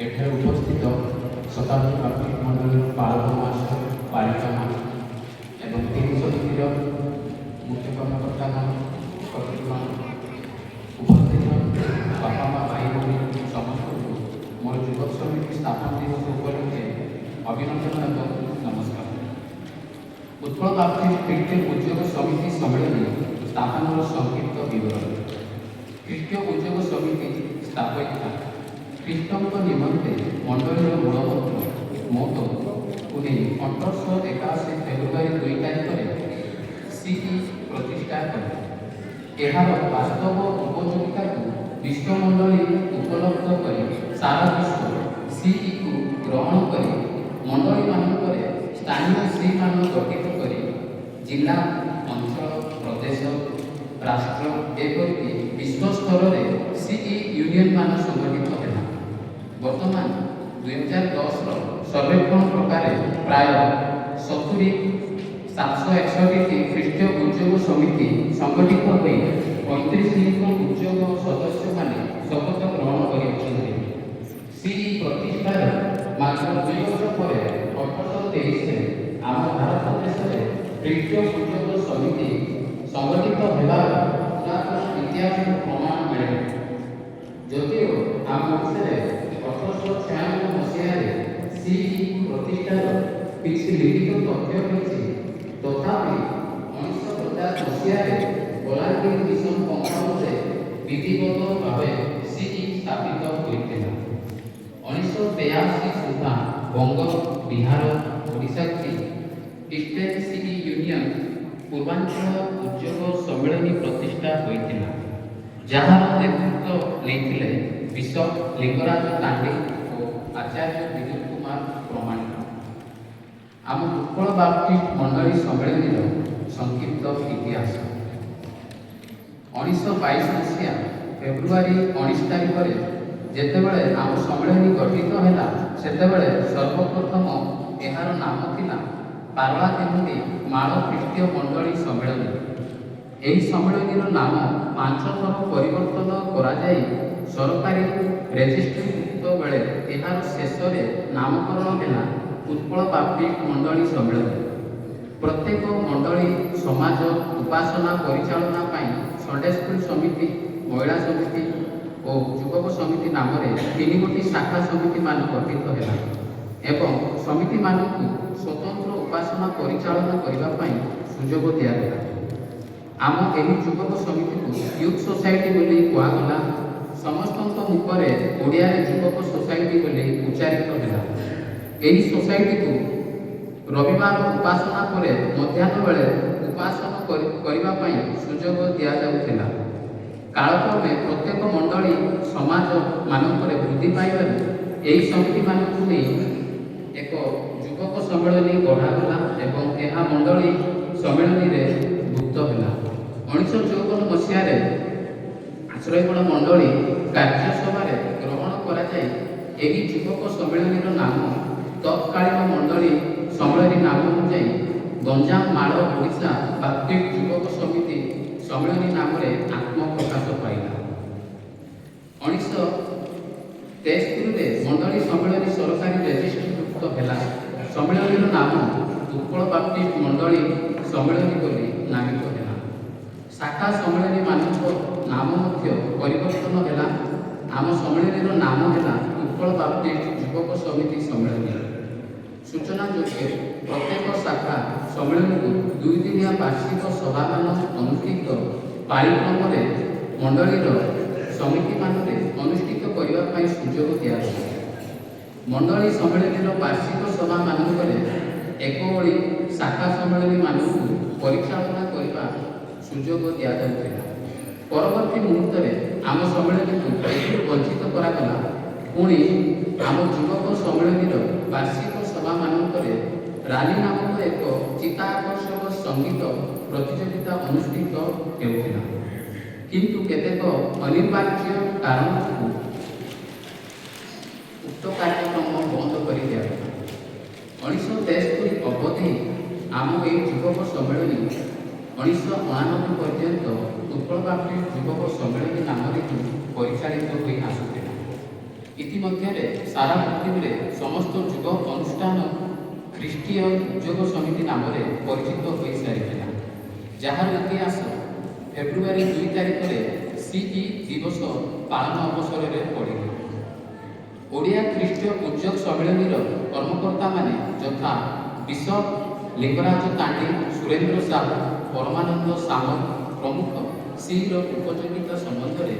ଏଠାରେ ଉପସ୍ଥିତ ଶତାବ୍ଦୀ ବାପ୍ତିଷ୍ଟ ମଣ୍ଡଳୀର ପାଳକ ମାଷ୍ଟର ପାଳିକାମାନ ଏବଂ ତିନି ସମିତିର ମୁଖ୍ୟ କର୍ମକର୍ତ୍ତାମାନ କର୍ତ୍ତୃମାନ ଉପସ୍ଥିତ ବାପା ମା ଭାଇ ଭଉଣୀ ସମସ୍ତଙ୍କୁ ମୋର ଯୁବକ ସମିତି ସ୍ଥାପନ ଦିବସ ଉପଲକ୍ଷେ ଅଭିନନ୍ଦନ ଏବଂ ନମସ୍କାର। ଉତ୍କଳ ବାପ୍ତିଷ୍ଟ ଖ୍ରୀଷ୍ଟୀୟ ଉଦ୍ୟୋଗ ସମିତି ସମ୍ମିଳନୀ ସ୍ଥାପନର ସଂକ୍ଷିପ୍ତ ବିବରଣୀ। ଖ୍ରୀଷ୍ଟୀୟ ଉଦ୍ୟୋଗ ସମିତି ସ୍ଥାପିତ ଖ୍ରୀଷ୍ଟଙ୍କ ନିମନ୍ତେ ମଣ୍ଡଳୀର ମୂଳମନ୍ତ୍ର ମୋଟକୁ ନେଇ 1881 ଫେବୃଆରୀ 2 ତାରିଖରେ ସିଇ ପ୍ରତିଷ୍ଠା କଲେ। ଏହାର ବାସ୍ତବ ଉପଯୋଗିତାକୁ ବିଶ୍ୱମଣ୍ଡଳୀ ଉପଲବ୍ଧ କରି ସାରା ବିଶ୍ୱ ସିଇକୁ ଗ୍ରହଣ କରି ମଣ୍ଡଳୀମାନଙ୍କରେ ସ୍ଥାନୀୟ ସିଇମାନ ଗଠିତ କରି ଜିଲ୍ଲା, ଅଞ୍ଚଳ, ପ୍ରଦେଶ, ରାଷ୍ଟ୍ର ଏପରିକି ବିଶ୍ୱସ୍ତରରେ ସିଇ ୟୁନିୟନମାନ ସଂଗଠିତ ହେଲା। ବର୍ତ୍ତମାନ 2010ର ସର୍ବେକ୍ଷଣ ପ୍ରକାରେ ପ୍ରାୟ 761ଟି ଖ୍ରୀଷ୍ଟୀୟ ଉଦ୍ୟୋଗ ସମିତି ସଂଗଠିତ ହୋଇ 35 ଉଦ୍ୟୋଗ ସଦସ୍ୟମାନେ ଶପଥ ଗ୍ରହଣ କରିଅଛନ୍ତି। ସିଇ ପ୍ରତିଷ୍ଠାର ମାତ୍ର 2 ବର୍ଷ ପରେ 1823ରେ ଆମ ଭାରତ ଦେଶରେ ଖ୍ରୀଷ୍ଟୀୟ ଉଦ୍ୟୋଗ ସମିତି ସଂଗଠିତ ହେବାର ପୁରାତନ ଇତିହାସର ପ୍ରମାଣ ମିଳେ। ଯଦିଓ ଆମ ଦେଶରେ 1896 ମସିହାରେ ସିଇ ପ୍ରତିଷ୍ଠାର କିଛି ଲିଖିତ ତଥ୍ୟ ରହିଛି, ତଥାପି 1950 ମସିହାରେ ବଲାଙ୍ଗୀର ମିଶନ କମ୍ପାଉଣ୍ଡରେ ବିଧିବଦ୍ଧ ଭାବେ ସିଇ ସ୍ଥାପିତ ହୋଇଥିଲା। 1982 ସୁଦ୍ଧା ବଙ୍ଗ, ବିହାର, ଓଡ଼ିଶାକୁ ଇଷ୍ଟର୍ଣ୍ଣ ସିଇ ୟୁନିୟନ ପୂର୍ବାଞ୍ଚଳ ଉଦ୍ୟୋଗ ସମ୍ମିଳନୀ ପ୍ରତିଷ୍ଠା ହୋଇଥିଲା, ଯାହାର ନେତୃତ୍ୱ ନେଇଥିଲେ ବିଶପ ଲିଙ୍ଗରାଜ ତାଣ୍ଡି ଓ ଆଚାର୍ଯ୍ୟ ବିଜୟ କୁମାର ପ୍ରମାଣିକ। ଆମ ଉତ୍କଳ ବାପ୍ତିଷ୍ଟ ମଣ୍ଡଳୀ ସମ୍ମିଳନୀର ସଂକ୍ଷିପ୍ତ ଇତିହାସ। 1922 ମସିହା ଫେବୃଆରୀ 19 ତାରିଖରେ ଯେତେବେଳେ ଆମ ସମ୍ମିଳନୀ ଗଠିତ ହେଲା, ସେତେବେଳେ ସର୍ବପ୍ରଥମ ଏହାର ନାମ ଥିଲା ପାରଳାଖେମୁଣ୍ଡି ମାଳ ଖ୍ରୀଷ୍ଟୀୟ ମଣ୍ଡଳୀ ସମ୍ମିଳନୀ। ଏହି ସମ୍ମିଳନୀର ନାମ 5 ଥର ପରିବର୍ତ୍ତନ କରାଯାଇ ସରକାରୀ ରେଜିଷ୍ଟ୍ରିଭୁକ୍ତ ବେଳେ ଏହାର ଶେଷରେ ନାମକରଣ ହେଲା ଉତ୍କଳ ବାପ୍ତିଷ୍ଟ ମଣ୍ଡଳୀ ସମ୍ମିଳନୀ। ପ୍ରତ୍ୟେକ ମଣ୍ଡଳୀ ସମାଜ ଉପାସନା ପରିଚାଳନା ପାଇଁ ସଣ୍ଡେ ସ୍କୁଲ ସମିତି, ମହିଳା ସମିତି ଓ ଯୁବକ ସମିତି ନାମରେ 3 ଗୋଟି ଶାଖା ସମିତିମାନ ଗଠିତ ହେଲା ଏବଂ ସମିତିମାନଙ୍କୁ ସ୍ୱତନ୍ତ୍ର ଉପାସନା ପରିଚାଳନା କରିବା ପାଇଁ ସୁଯୋଗ ଦିଆଗଲା। ଆମ ଏହି ଯୁବକ ସମିତିକୁ ୟୁଥ୍ ସୋସାଇଟି ବୋଲି କୁହାଗଲା। ସମସ୍ତଙ୍କ ମୁଖରେ ଓଡ଼ିଆରେ ଯୁବକ ସୋସାଇଟି ବୋଲି ଉଚ୍ଚାରିତ ହେଲା। ଏହି ସୋସାଇଟିକୁ ରବିବାର ଉପାସନା ପରେ ମଧ୍ୟାହ୍ନ ବେଳେ ଉପାସନା କରିବା ପାଇଁ ସୁଯୋଗ ଦିଆଯାଉଥିଲା। କାଳକ୍ରମେ ପ୍ରତ୍ୟେକ ମଣ୍ଡଳୀ ସମାଜ ମାନଙ୍କରେ ବୃଦ୍ଧି ପାଇବାରୁ ଏହି ସମିତିମାନଙ୍କୁ ନେଇ ଏକ ଯୁବକ ସମ୍ମିଳନୀ ଗଢ଼ାଗଲା ଏବଂ ଏହା ମଣ୍ଡଳୀ ସମ୍ମିଳନୀରେ ଭୁକ୍ତ ହେଲା। 1954 ମସିହାରେ ଆଶ୍ରୟଗଣ ମଣ୍ଡଳୀ କାର୍ଯ୍ୟସଭାରେ ଗ୍ରହଣ କରାଯାଇ ଏହି ଯୁବକ ସମ୍ମିଳନୀର ନାମ ତତ୍କାଳୀନ ମଣ୍ଡଳୀ ସମ୍ମିଳନୀ ନାମ ଅନୁଯାୟୀ ଗଞ୍ଜାମ ମାଳ ଓଡ଼ିଶା ବାପ୍ତିଷ୍ଟ ଯୁବକ ସମିତି ସମ୍ମିଳନୀ ନାମରେ ଆତ୍ମପ୍ରକାଶ ପାଇଲା। 1973ରେ ମଣ୍ଡଳୀ ସମ୍ମିଳନୀ ସରକାରୀ ରେଜିଷ୍ଟ୍ରିଭୁକ୍ତ ହେଲା। ସମ୍ମିଳନୀର ନାମ ଉତ୍କଳ ବାପ୍ତିଷ୍ଟ ମଣ୍ଡଳୀ ସମ୍ମିଳନୀ ବୋଲି ନାମିତ ହେଲା। ଶାଖା ସମ୍ମିଳନୀ ମାନଙ୍କ ନାମ ମଧ୍ୟ ପରିବର୍ତ୍ତନ ହେଲା। ଆମ ସମ୍ମିଳନୀର ନାମ ହେଲା ଉତ୍କଳ ବାପ୍ତିଷ୍ଟ ଯୁବକ ସମିତି ସମ୍ମିଳନୀ। ସୂଚନାଯୋଗ୍ୟ, ପ୍ରତ୍ୟେକ ଶାଖା ସମ୍ମିଳନୀକୁ 2 ଦିନିଆ ବାର୍ଷିକ ସଭାମାନ ଅନୁଷ୍ଠିତ ପାଳିକ୍ରମରେ ମଣ୍ଡଳୀର ସମିତିମାନରେ ଅନୁଷ୍ଠିତ କରିବା ପାଇଁ ସୁଯୋଗ ଦିଆଗଲା। ମଣ୍ଡଳୀ ସମ୍ମିଳନୀର ବାର୍ଷିକ ସଭାମାନଙ୍କରେ ଏକ ଓଳି ଶାଖା ସମ୍ମିଳନୀମାନଙ୍କୁ ପରିଚାଳନା କରିବା ସୁଯୋଗ ଦିଆଯାଉଥିଲା। ପରବର୍ତ୍ତୀ ମୁହୂର୍ତ୍ତରେ ଆମ ସମ୍ମିଳନୀକୁ ଏଥିରୁ ବଞ୍ଚିତ କରାଗଲା। ପୁଣି ଆମ ଯୁବକ ସମ୍ମିଳନୀର ବାର୍ଷିକ ସଭାମାନଙ୍କରେ ରାଲି ନାମକ ଏକ ଚିତ୍ତାକର୍ଷକ ସଙ୍ଗୀତ ପ୍ରତିଯୋଗିତା ଅନୁଷ୍ଠିତ ହେଉଥିଲା, କିନ୍ତୁ କେତେକ ଅନିବାର୍ଯ୍ୟ କାରଣ ଯୋଗୁଁ ଉକ୍ତ କାର୍ଯ୍ୟକ୍ରମ ବନ୍ଦ କରି ଦିଆଗଲା। 1973 ଅବଧି ଆମ ଏହି ଯୁବକ ସମ୍ମିଳନୀ 1999 ପର୍ଯ୍ୟନ୍ତ ଉତ୍କଳ ବାପ୍ତିଷ୍ଟ ଯୁବକ ସମ୍ମିଳନୀ ନାମରେ ପରିଚାଳିତ ହୋଇ ଆସୁଥିଲା। ଇତିମଧ୍ୟରେ ସାରା ପୃଥିବୀରେ ସମସ୍ତ ଯୁବ ଅନୁଷ୍ଠାନ ଖ୍ରୀଷ୍ଟୀୟ ଉଦ୍ୟୋଗ ସମିତି ନାମରେ ପରିଚିତ ହୋଇସାରିଥିଲା, ଯାହାର ଇତିହାସ ଫେବୃଆରୀ 2 ତାରିଖରେ ସିଇ ଦିବସ ପାଳନ ଅବସରରେ ପଡ଼ିବ। ଓଡ଼ିଆ ଖ୍ରୀଷ୍ଟୀୟ ଉଦ୍ୟୋଗ ସମ୍ମିଳନୀର କର୍ମକର୍ତ୍ତାମାନେ ଯଥା ବିଶପ ଲିଙ୍ଗରାଜ ତାଣ୍ଡି, ସୁରେନ୍ଦ୍ର ସାହୁ, ପରମାନନ୍ଦ ସାମଲ ପ୍ରମୁଖ ସିର ଉପଯୋଗିତା ସମ୍ବନ୍ଧରେ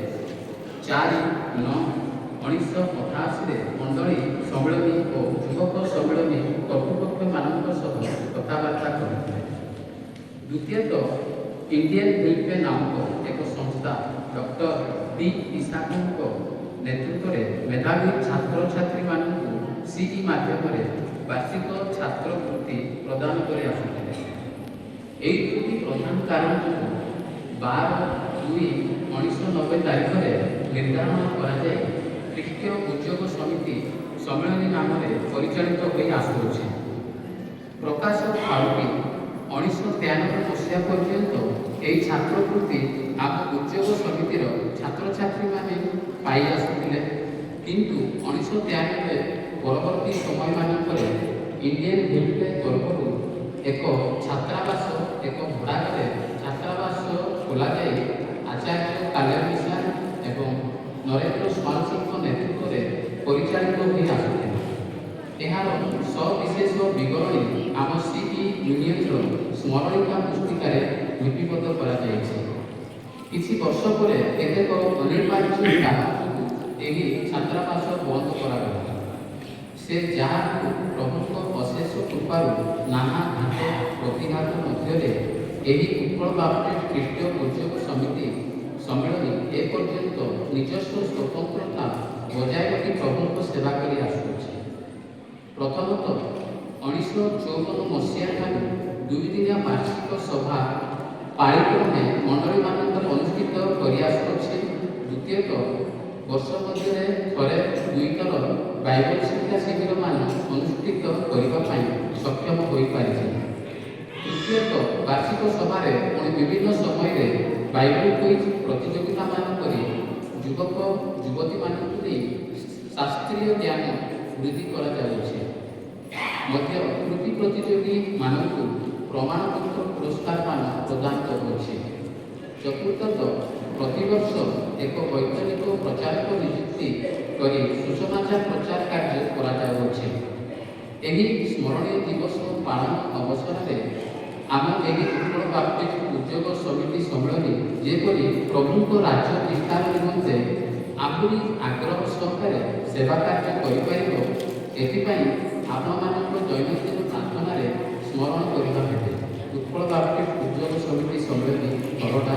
4/9/1988ରେ ମଣ୍ଡଳୀ ସମ୍ମିଳନୀ ଓ ଯୁବକ ସମ୍ମିଳନୀ କର୍ତ୍ତୃପକ୍ଷମାନଙ୍କ ସହ କଥାବାର୍ତ୍ତା କରିଥିଲେ। ଦ୍ୱିତୀୟତଃ ଇଣ୍ଡିଆନ ଫିଲ୍ମଫେୟାର ନାମକ ଏକ ସଂସ୍ଥା ଡକ୍ଟର ଡି ଇସାକଙ୍କ ନେତୃତ୍ୱରେ ମେଧାବୀ ଛାତ୍ରଛାତ୍ରୀମାନଙ୍କୁ ସିଇ ମାଧ୍ୟମରେ ବାର୍ଷିକ ଛାତ୍ରବୃତ୍ତି ପ୍ରଦାନ କରି ଆସୁଥିଲେ। ଏହି ବୃତ୍ତି ପ୍ରଦାନ କାରଣ ଯୋଗୁଁ 12/2/1990 ତାରିଖରେ ନିର୍ଦ୍ଧାରଣ କରାଯାଇ ଖ୍ରୀଷ୍ଟୀୟ ଉଦ୍ୟୋଗ ସମିତି ସମ୍ମିଳନୀ ନାମରେ ପରିଚାଳିତ ହୋଇ ଆସୁଅଛି। ପ୍ରକାଶ ଫାଳୁଟି 1993 ମସିହା ପର୍ଯ୍ୟନ୍ତ ଏହି ଛାତ୍ରବୃତ୍ତି ଆମ ଉଦ୍ୟୋଗ ସମିତିର ଛାତ୍ରଛାତ୍ରୀମାନେ ପାଇ ଆସୁଥିଲେ, କିନ୍ତୁ 1993 ପରବର୍ତ୍ତୀ ସମୟମାନଙ୍କରେ ଇଣ୍ଡିଆନ ଫିଲ୍ମଫେୟାର ତରଫରୁ ଏକ ଛାତ୍ରାବାସ ଏକ ଭଡ଼ାଘରେ ଛାତ୍ରାବାସ ଖୋଲାଯାଇ ଆଚାର୍ଯ୍ୟ କାଲେର ମିଶ୍ର ଏବଂ ନରେନ୍ଦ୍ର ସ୍ୱାଂଶୀଙ୍କ ନେତୃତ୍ୱରେ ପରିଚାଳିତ ହୋଇ ଆସୁଥିଲା। ଏହାର ସବିଶେଷ ବିବରଣୀ ଆମ ସିଇ ୟୁନିୟନର ସ୍ମରଣିକା ପୁସ୍ତିକାରେ ଲିପିବଦ୍ଧ କରାଯାଇଛି। କିଛି ବର୍ଷ ପରେ କେତେକ ଅନିବାର୍ଯ୍ୟ କାରଣ ଯୋଗୁଁ ଏହି ଛାତ୍ରାବାସ ବନ୍ଦ କରାଗଲା। ସେ ଯାହାକୁ ପ୍ରଭୁଙ୍କ ଅଶେଷ କୃପାରୁ ନାନା ଘାତ ପ୍ରତିଘାତ ମଧ୍ୟରେ ଏହି ଉତ୍କଳ ବାପ୍ଟିଷ୍ଟ ଖ୍ରୀଷ୍ଟୀୟ ଉଦ୍ୟୋଗ ସମିତି ସମ୍ମିଳନୀ ଏପର୍ଯ୍ୟନ୍ତ ନିଜସ୍ୱ ସ୍ୱତନ୍ତ୍ରତା ବଜାୟ ରଖି ପ୍ରଭୁଙ୍କ ସେବା କରି ଆସୁଅଛି। ପ୍ରଥମତଃ 1954 ମସିହା ଠାରୁ 2 ଦିନିଆ ବାର୍ଷିକ ସଭା ପାଳିକ୍ରମେ ମଣ୍ଡଳୀମାନଙ୍କରେ ଅନୁଷ୍ଠିତ କରି ଆସୁଅଛି। ଦ୍ୱିତୀୟତଃ ବର୍ଷ ମଧ୍ୟରେ ଥରେ 2 ଥର ବାଇବେଲ ଶିକ୍ଷା ଶିବିରମାନ ଅନୁଷ୍ଠିତ କରିବା ପାଇଁ ସକ୍ଷମ ହୋଇପାରିଛି। ତୃତୀୟତଃ ବାର୍ଷିକ ସଭାରେ ପୁଣି ବିଭିନ୍ନ ସମୟରେ ବାଇବେଲ କୁଇଜ ପ୍ରତିଯୋଗିତାମାନ କରି ଯୁବକ ଯୁବତୀମାନଙ୍କୁ ନେଇ ଶାସ୍ତ୍ରୀୟ ଜ୍ଞାନ ବୃଦ୍ଧି କରାଯାଉଛି। ମଧ୍ୟ କୃତି ପ୍ରତିଯୋଗୀମାନଙ୍କୁ ପ୍ରମାଣପତ୍ର ପୁରସ୍କାରମାନ ପ୍ରଦାନ କରୁଅଛି। ଚତୁର୍ଥତଃ ପ୍ରତିବର୍ଷ ଏକ ବୈଜ୍ଞାନିକ ପ୍ରଚାରକ ନିଯୁକ୍ତି କରି ସୁସମାଚାର ପ୍ରଚାର କାର୍ଯ୍ୟ କରାଯାଉଅଛି। ଏହି ସ୍ମରଣୀୟ ଦିବସ ପାଳନ ଅବସରରେ ଆମ ଏହି ଉତ୍କଳ ବାପ୍ଟିଷ୍ଟ ଉଦ୍ୟୋଗ ସମିତି ସମ୍ମିଳନୀ ଯେପରି ପ୍ରଭୁଙ୍କ ରାଜ୍ୟ ବିସ୍ତାର ନିମନ୍ତେ ଆହୁରି ଆଗ୍ରହ ସହକାରେ ସେବା କାର୍ଯ୍ୟ କରିପାରିବ, ଏଥିପାଇଁ ଆପଣମାନଙ୍କ ଦୈନନ୍ଦିନ ପ୍ରାର୍ଥନାରେ ସ୍ମରଣ କରିବା ହେବେ। ଉତ୍କଳ ବାପ୍ଟିଷ୍ଟ ଉଦ୍ୟୋଗ ସମିତି ସମ୍ମିଳନୀ ଖରଡ଼ା।